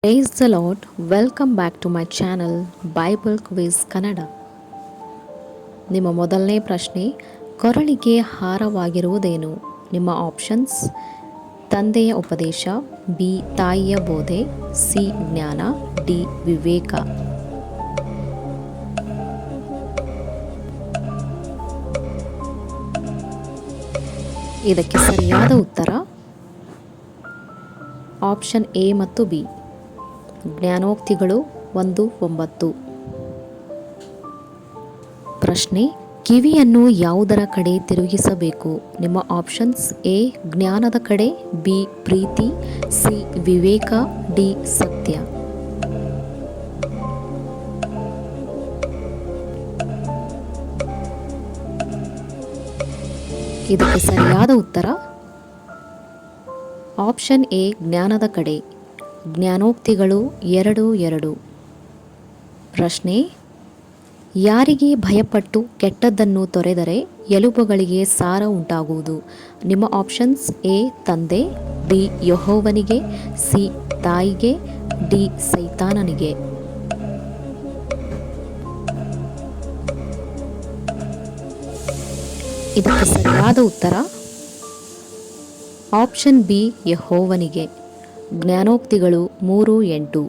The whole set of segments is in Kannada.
Praise the Lord. Welcome back to my channel Bible Quiz Kannada. ನಿಮ್ಮ ಮೊದಲನೇ ಪ್ರಶ್ನೆ, ಕೊರಳಿಗೆ ಹಾರವಾಗಿರುವುದೇನು? ನಿಮ್ಮ ಆಪ್ಷನ್ಸ್: ತಂದೆಯ ಉಪದೇಶ, ಬಿ ತಾಯಿಯ ಬೋಧೆ, ಸಿ ಜ್ಞಾನ, ಡಿ ವಿವೇಕ. ಇದಕ್ಕೆ ಸರಿಯಾದ ಉತ್ತರ ಆಪ್ಷನ್ ಎ ಮತ್ತು ಬಿ. ಜ್ಞಾನೋಕ್ತಿಗಳು 1:9. ಪ್ರಶ್ನೆ, ಕಿವಿಯನ್ನು ಯಾವುದರ ಕಡೆ ತಿರುಗಿಸಬೇಕು? ನಿಮ್ಮ ಆಪ್ಷನ್ಸ್: ಎ ಜ್ಞಾನದ ಕಡೆ, ಬಿ ಪ್ರೀತಿ, ಸಿ ವಿವೇಕ, ಡಿ ಸತ್ಯ. ಇದಕ್ಕೆ ಸರಿಯಾದ ಉತ್ತರ ಆಪ್ಷನ್ ಎ ಜ್ಞಾನದ ಕಡೆ. ಜ್ಞಾನೋಕ್ತಿಗಳು 2:2. ಪ್ರಶ್ನೆ, ಯಾರಿಗೆ ಭಯಪಟ್ಟು ಕೆಟ್ಟದ್ದನ್ನು ತೊರೆದರೆ ಎಲುಬುಗಳಿಗೆ ಸಾರ ಉಂಟಾಗುವುದು? ನಿಮ್ಮ ಆಪ್ಷನ್ಸ್: ಎ ತಂದೆ, ಬಿ ಯೆಹೋವನಿಗೆ, ಸಿ ತಾಯಿಗೆ, ಡಿ ಸೈತಾನನಿಗೆ. ಇದಕ್ಕೆ ಸರಿಯಾದ ಉತ್ತರ ಆಪ್ಷನ್ ಬಿ ಯೆಹೋವನಿಗೆ. ಜ್ಞಾನೋಕ್ತಿಗಳು 3:8.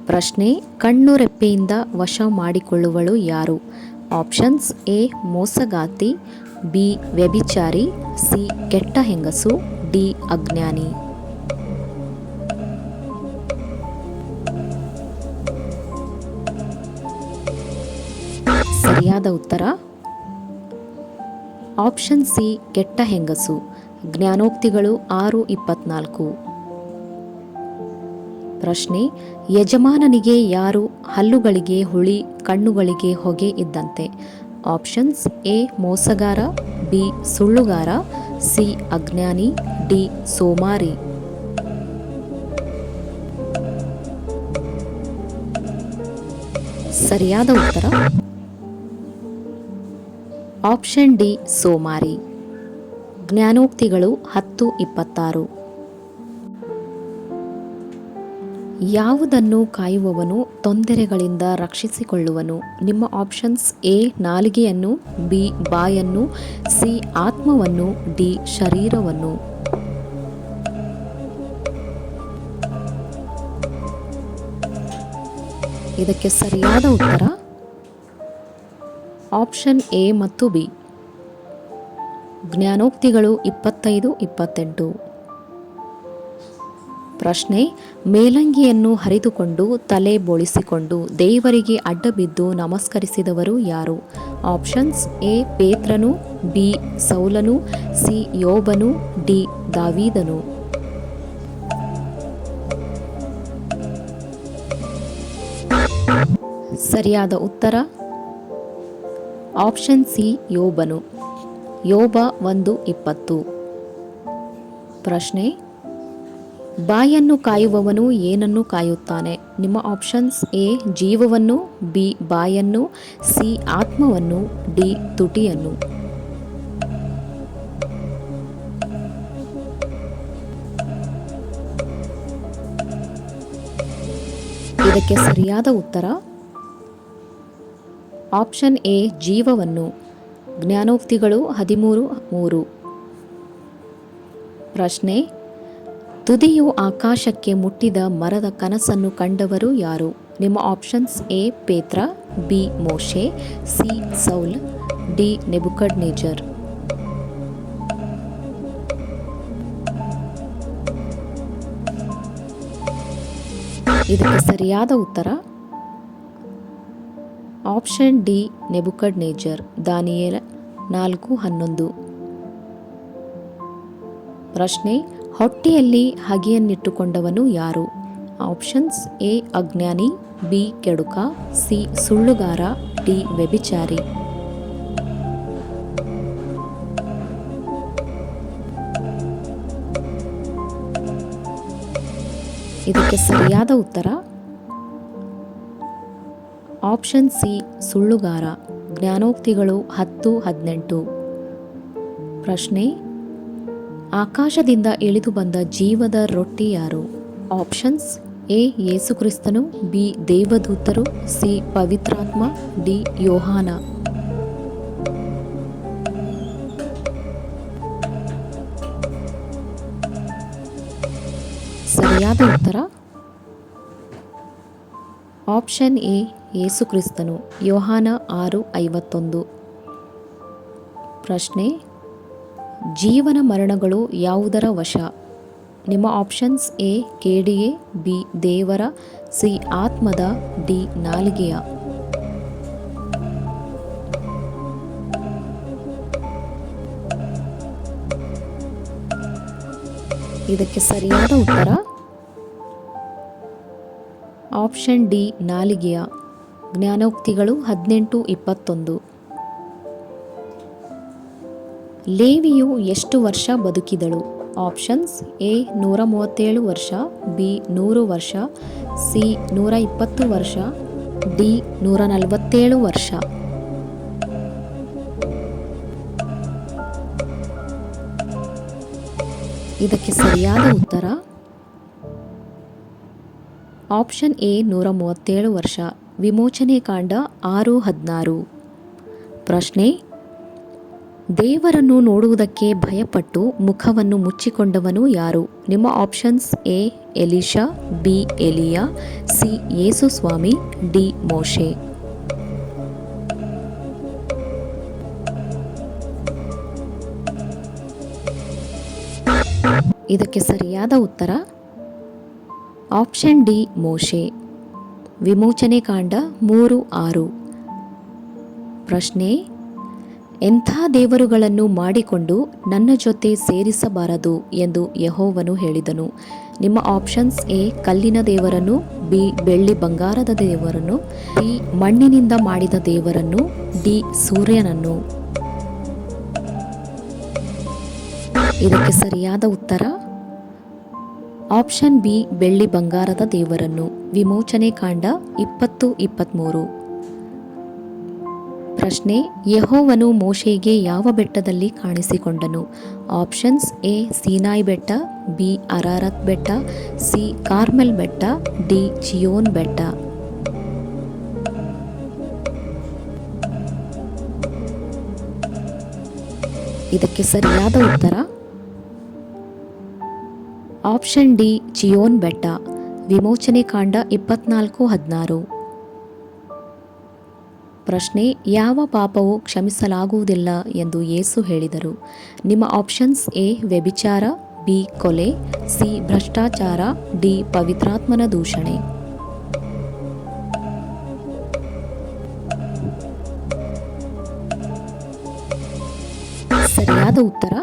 ಪ್ರಶ್ನೆ, ಕಣ್ಣು ರೆಪ್ಪೆಯಿಂದ ವಶ ಮಾಡಿಕೊಳ್ಳುವಳು ಯಾರು? ಆಪ್ಷನ್ಸ್: ಎ ಮೋಸಗಾತಿ, ಬಿ ವ್ಯಭಿಚಾರಿ, ಸಿ ಕೆಟ್ಟ ಹೆಂಗಸು, ಡಿ ಅಜ್ಞಾನಿ. ಸರಿಯಾದ ಉತ್ತರ ಆಪ್ಷನ್ ಸಿ ಕೆಟ್ಟ ಹೆಂಗಸು. ಜ್ಞಾನೋಕ್ತಿಗಳು 6:24. ಪ್ರಶ್ನೆ, ಯಜಮಾನನಿಗೆ ಯಾರು ಹಲ್ಲುಗಳಿಗೆ ಹುಳಿ, ಕಣ್ಣುಗಳಿಗೆ ಹೊಗೆ ಇದ್ದಂತೆ? ಆಪ್ಷನ್ಸ್: ಎ ಮೋಸಗಾರ, ಬಿ ಸುಳ್ಳುಗಾರ, ಸಿ ಅಜ್ಞಾನಿ, ಡಿ ಸೋಮಾರಿ. ಸರಿಯಾದ ಉತ್ತರ ಆಪ್ಷನ್ ಡಿ ಸೋಮಾರಿ. ಜ್ಞಾನೋಕ್ತಿಗಳು 10:26. ಯಾವುದನ್ನು ಕಾಯುವವನು ತೊಂದರೆಗಳಿಂದ ರಕ್ಷಿಸಿಕೊಳ್ಳುವನು? ನಿಮ್ಮ ಆಪ್ಷನ್ಸ್: ಎ ನಾಲಿಗೆಯನ್ನು, ಬಿ ಬಾಯನ್ನು, ಸಿ ಆತ್ಮವನ್ನು, ಡಿ ಶರೀರವನ್ನು. ಇದಕ್ಕೆ ಸರಿಯಾದ ಉತ್ತರ ಆಪ್ಷನ್ ಎ ಮತ್ತು ಬಿ. ಜ್ಞಾನೋಕ್ತಿಗಳು 25:28. ಪ್ರಶ್ನೆ, ಮೇಲಂಗಿಯನ್ನು ಹರಿದುಕೊಂಡು ತಲೆ ಬೋಳಿಸಿಕೊಂಡು ದೇವರಿಗೆ ಅಡ್ಡಬಿದ್ದು ನಮಸ್ಕರಿಸಿದವರು ಯಾರು? ಆಪ್ಷನ್ಸ್: ಎ ಪೇತ್ರನು, ಬಿ ಸೌಲನು, ಸಿ ಯೋಬನು, ಡಿ ದಾವೀದನು. ಸರಿಯಾದ ಉತ್ತರ ಆಪ್ಷನ್ ಸಿ ಯೋಬನು. ಯೋಬ 1:20. ಪ್ರಶ್ನೆ, ಬಾಯನ್ನು ಕಾಯುವವನು ಏನನ್ನು ಕಾಯುತ್ತಾನೆ? ನಿಮ್ಮ ಆಪ್ಷನ್ಸ್: ಎ ಜೀವವನ್ನು, ಬಿ ಬಾಯನ್ನು, ಸಿ ಆತ್ಮವನ್ನು, ಡಿ ತುಟಿಯನ್ನು. ಇದಕ್ಕೆ ಸರಿಯಾದ ಉತ್ತರ ಆಪ್ಷನ್ ಎ ಜೀವವನ್ನು. ಜ್ಞಾನೋಕ್ತಿಗಳು 13:3. ಪ್ರಶ್ನೆ, ತುದಿಯು ಆಕಾಶಕ್ಕೆ ಮುಟ್ಟಿದ ಮರದ ಕನಸನ್ನು ಕಂಡವರು ಯಾರು? ನಿಮ್ಮ ಆಪ್ಷನ್ಸ್: ಎ ಪೇತ್ರ, ಬಿ ಮೋಶೆ, ಸಿ ಸೌಲ್, ಡಿ ನೆಬುಕಡ್ನೆಜರ್. ಇದಕ್ಕೆ ಸರಿಯಾದ ಉತ್ತರ ಆಪ್ಷನ್ ಡಿ ನೆಬುಕಡ್ನೆಜರ್. ದಾನಿಯೇಲ 4:11. ಪ್ರಶ್ನೆ, ಹೊಟ್ಟೆಯಲ್ಲಿ ಹಗೆಯನ್ನಿಟ್ಟುಕೊಂಡವನು ಯಾರು? ಆಪ್ಷನ್ಸ್: ಎ ಅಜ್ಞಾನಿ, ಬಿ ಕೆಡುಕ, ಸಿ ಸುಳ್ಳುಗಾರ, ಡಿ ವ್ಯಭಿಚಾರಿ. ಇದಕ್ಕೆ ಸರಿಯಾದ ಉತ್ತರ ಆಪ್ಷನ್ ಸಿ ಸುಳ್ಳುಗಾರ. ಜ್ಞಾನೋಕ್ತಿಗಳು 10:18. ಪ್ರಶ್ನೆ, ಆಕಾಶದಿಂದ ಇಳಿದು ಬಂದ ಜೀವದ ರೊಟ್ಟಿ ಯಾರು? ಆಪ್ಷನ್ಸ್: ಎ ಯೇಸುಕ್ರಿಸ್ತನು, ಬಿ ದೇವದೂತರು, ಸಿ ಪವಿತ್ರಾತ್ಮ, ಡಿ ಯೋಹಾನ. ಸರಿಯಾದ ಉತ್ತರ ಆಪ್ಷನ್ ಎ ಯೇಸುಕ್ರಿಸ್ತನು. ಯೋಹಾನ 6:51. ಪ್ರಶ್ನೆ: ಜೀವನ ಮರಣಗಳು ಯಾವುದರ ವಶ? ನಿಮ್ಮ ಆಪ್ಷನ್ಸ್: ಎ ಕೇಡಿಗೆ, ಬಿ ದೇವರ, ಸಿ ಆತ್ಮದ, ಡಿ ನಾಲಿಗೆಯ. ಇದಕ್ಕೆ ಸರಿಯಾದ ಉತ್ತರ ಆಪ್ಷನ್ ಡಿ ನಾಲಿಗೆಯ. ಜ್ಞಾನೋಕ್ತಿಗಳು 18:21. ಲೇವಿಯು ಎಷ್ಟು ವರ್ಷ ಬದುಕಿದಳು? ಆಪ್ಷನ್ಸ್: ಎ 137 ವರ್ಷ, ಬಿ 100 ವರ್ಷ, ಸಿ 120 ವರ್ಷ, ಡಿ 147 ವರ್ಷ. ಇದಕ್ಕೆ ಸರಿಯಾದ ಉತ್ತರ ಆಪ್ಷನ್ ಎ 137 ವರ್ಷ. ವಿಮೋಚನೆ ಕಾಂಡ 6:16. ಪ್ರಶ್ನೆ: ದೇವರನ್ನು ನೋಡುವುದಕ್ಕೆ ಭಯಪಟ್ಟು ಮುಖವನ್ನು ಮುಚ್ಚಿಕೊಂಡವನು ಯಾರು? ನಿಮ್ಮ ಆಪ್ಷನ್ಸ್: ಎ ಎಲಿಷಾ, ಬಿ ಎಲಿಯಾ, ಸಿ ಯೇಸು ಸ್ವಾಮಿ, ಡಿ ಮೋಶೆ. ಇದಕ್ಕೆ ಸರಿಯಾದ ಉತ್ತರ ಆಪ್ಷನ್ ಡಿ ಮೋಶೆ. ವಿಮೋಚನೆ ಕಾಂಡ 3:6. ಪ್ರಶ್ನೆ: ಎಂಥ ದೇವರುಗಳನ್ನು ಮಾಡಿಕೊಂಡು ನನ್ನ ಜೊತೆ ಸೇರಿಸಬಾರದು ಎಂದು ಯೆಹೋವನು ಹೇಳಿದನು? ನಿಮ್ಮ ಆಪ್ಷನ್ಸ್: ಎ ಕಲ್ಲಿನ ದೇವರನ್ನು, ಬಿ ಬೆಳ್ಳಿ ಬಂಗಾರದ ದೇವರನ್ನು, ಸಿ ಮಣ್ಣಿನಿಂದ ಮಾಡಿದ ದೇವರನ್ನು, ಡಿ ಸೂರ್ಯನನ್ನು. ಇದಕ್ಕೆ ಸರಿಯಾದ ಉತ್ತರ ಆಪ್ಷನ್ ಬಿ ಬೆಳ್ಳಿ ಬಂಗಾರದ ದೇವರನ್ನು. ವಿಮೋಚನೆ ಕಾಂಡ 20:23. ಪ್ರಶ್ನೆ: ಯೆಹೋವನು ಮೋಶೆಗೆ ಯಾವ ಬೆಟ್ಟದಲ್ಲಿ ಕಾಣಿಸಿಕೊಂಡನು? ಆಪ್ಷನ್ಸ್: ಎ ಸೀನಾಯಿ ಬೆಟ್ಟ, ಬಿ ಅರಾರತ್ ಬೆಟ್ಟ, ಸಿ ಕಾರ್ಮೆಲ್ ಬೆಟ್ಟ, ಡಿ ಚಿಯೋನ್ ಬೆಟ್ಟ. ಇದಕ್ಕೆ ಸರಿಯಾದ ಉತ್ತರ ಆಪ್ಷನ್ ಡಿ ಚಿಯೋನ್ ಬೆಟ್ಟ. ವಿಮೋಚನೆ ಕಾಂಡ 24:16. ಪ್ರಶ್ನೆ: ಯಾವ ಪಾಪವು ಕ್ಷಮಿಸಲಾಗುವುದಿಲ್ಲ ಎಂದು ಯೇಸು ಹೇಳಿದರು? ನಿಮ್ಮ ಆಪ್ಷನ್ಸ್: ಎ ವ್ಯಭಿಚಾರ, ಬಿ ಕೊಲೆ, ಸಿ ಭ್ರಷ್ಟಾಚಾರ, ಡಿ ಪವಿತ್ರಾತ್ಮನ ದೂಷಣೆ. ಸರಿಯಾದ ಉತ್ತರ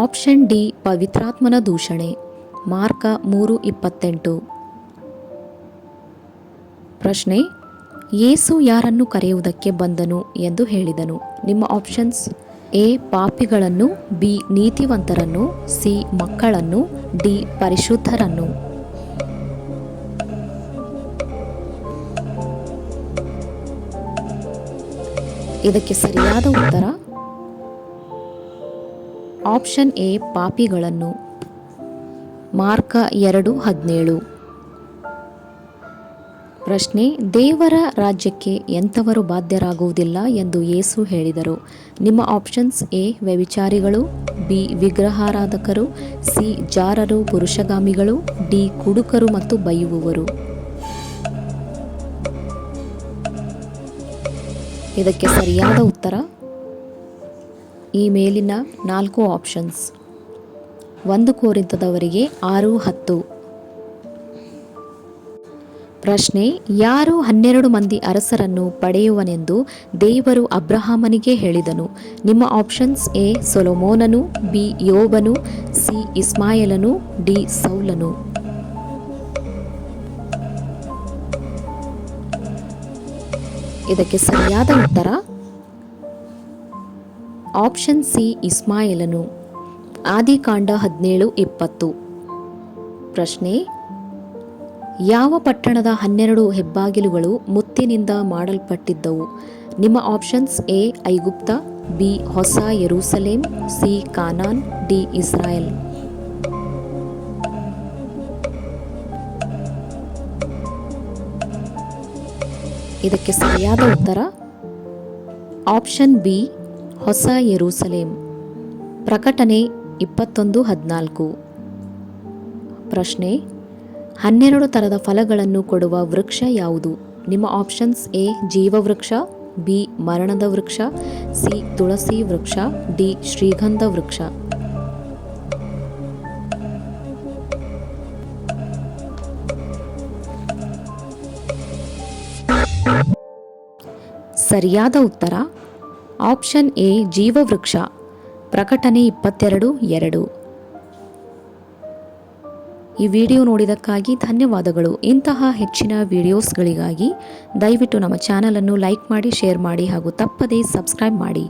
ಆಪ್ಷನ್ ಡಿ ಪವಿತ್ರಾತ್ಮನ ದೂಷಣೆ. ಮಾರ್ಕ 3:28. ಪ್ರಶ್ನೆ: ಯೇಸು ಯಾರನ್ನು ಕರೆಯುವುದಕ್ಕೆ ಬಂದನು ಎಂದು ಹೇಳಿದನು? ನಿಮ್ಮ ಆಪ್ಷನ್ಸ್: ಎ ಪಾಪಿಗಳನ್ನು, ಬಿ ನೀತಿವಂತರನ್ನು, ಸಿ ಮಕ್ಕಳನ್ನು, ಡಿ ಪರಿಶುದ್ಧರನ್ನು. ಇದಕ್ಕೆ ಸರಿಯಾದ ಉತ್ತರ ಆಪ್ಷನ್ ಎ ಪಾಪಿಗಳನ್ನು. ಮಾರ್ಕ 2:17. ಪ್ರಶ್ನೆ: ದೇವರ ರಾಜ್ಯಕ್ಕೆ ಎಂಥವರು ಬಾಧ್ಯರಾಗುವುದಿಲ್ಲ ಎಂದು ಯೇಸು ಹೇಳಿದರು? ನಿಮ್ಮ ಆಪ್ಷನ್ಸ್: ಎ ವ್ಯಭಿಚಾರಿಗಳು, ಬಿ ವಿಗ್ರಹಾರಾಧಕರು, ಸಿ ಜಾರರು ಪುರುಷಗಾಮಿಗಳು, ಡಿ ಕುಡುಕರು ಮತ್ತು ಬೈಯುವವರು. ಇದಕ್ಕೆ ಸರಿಯಾದ ಉತ್ತರ ಈ ಮೇಲಿನ 4 ಆಪ್ಷನ್ಸ್. 1 ಕೊರಿಂಥದವರಿಗೆ 6:10. ಪ್ರಶ್ನೆ: ಯಾರು 12 ಮಂದಿ ಅರಸರನ್ನು ಪಡೆಯುವನೆಂದು ದೇವರು ಅಬ್ರಹಾಮನಿಗೆ ಹೇಳಿದನು? ನಿಮ್ಮ ಆಪ್ಷನ್ಸ್: ಎ ಸೊಲೊಮೋನನು, ಬಿ ಯೋಬನು, ಸಿ ಇಸ್ಮಾಯೇಲನು, ಡಿ ಸೌಲನು. ಇದಕ್ಕೆ ಸರಿಯಾದ ಉತ್ತರ ಆಪ್ಷನ್ ಸಿ ಇಸ್ಮಾಯೇಲನು. ಆದಿಕಾಂಡ 17:20. ಪ್ರಶ್ನೆ: ಯಾವ ಪಟ್ಟಣದ 12 ಹೆಬ್ಬಾಗಿಲುಗಳು ಮುತ್ತಿನಿಂದ ಮಾಡಲ್ಪಟ್ಟಿದ್ದವು? ನಿಮ್ಮ ಆಪ್ಷನ್ಸ್: ಎ ಐಗುಪ್ತ, ಬಿ ಹೊಸ ಯೆರೂಸಲೇಮ್, ಸಿ ಕಾನಾನ್, ಡಿ ಇಸ್ರಾಯೇಲ್. ಇದಕ್ಕೆ ಸರಿಯಾದ ಉತ್ತರ ಆಪ್ಷನ್ ಬಿ ಹೊಸ ಯೆರೂಸಲೇಮ್. ಪ್ರಕಟಣೆ 21:14. ಪ್ರಶ್ನೆ, 12 ಥರದ ಫಲಗಳನ್ನು ಕೊಡುವ ವೃಕ್ಷ ಯಾವುದು? ನಿಮ್ಮ ಆಪ್ಷನ್ಸ್: ಎ ಜೀವವೃಕ್ಷ, ಬಿ ಮರಣದ ವೃಕ್ಷ, ಸಿ ತುಳಸಿ ವೃಕ್ಷ, ಡಿ ಶ್ರೀಗಂಧ ವೃಕ್ಷ. ಸರಿಯಾದ ಉತ್ತರ ಆಪ್ಷನ್ ಎ ಜೀವವೃಕ್ಷ. ಪ್ರಕಟಣೆ 22:2. ಈ ವಿಡಿಯೋ ನೋಡಿದ್ದಕ್ಕಾಗಿ ಧನ್ಯವಾದಗಳು. ಇಂತಹ ಹೆಚ್ಚಿನ ವಿಡಿಯೋಸ್ಗಳಿಗಾಗಿ ದಯವಿಟ್ಟು ನಮ್ಮ ಚಾನಲನ್ನು ಲೈಕ್ ಮಾಡಿ, ಶೇರ್ ಮಾಡಿ ಹಾಗೂ ತಪ್ಪದೇ ಸಬ್ಸ್ಕ್ರೈಬ್ ಮಾಡಿ.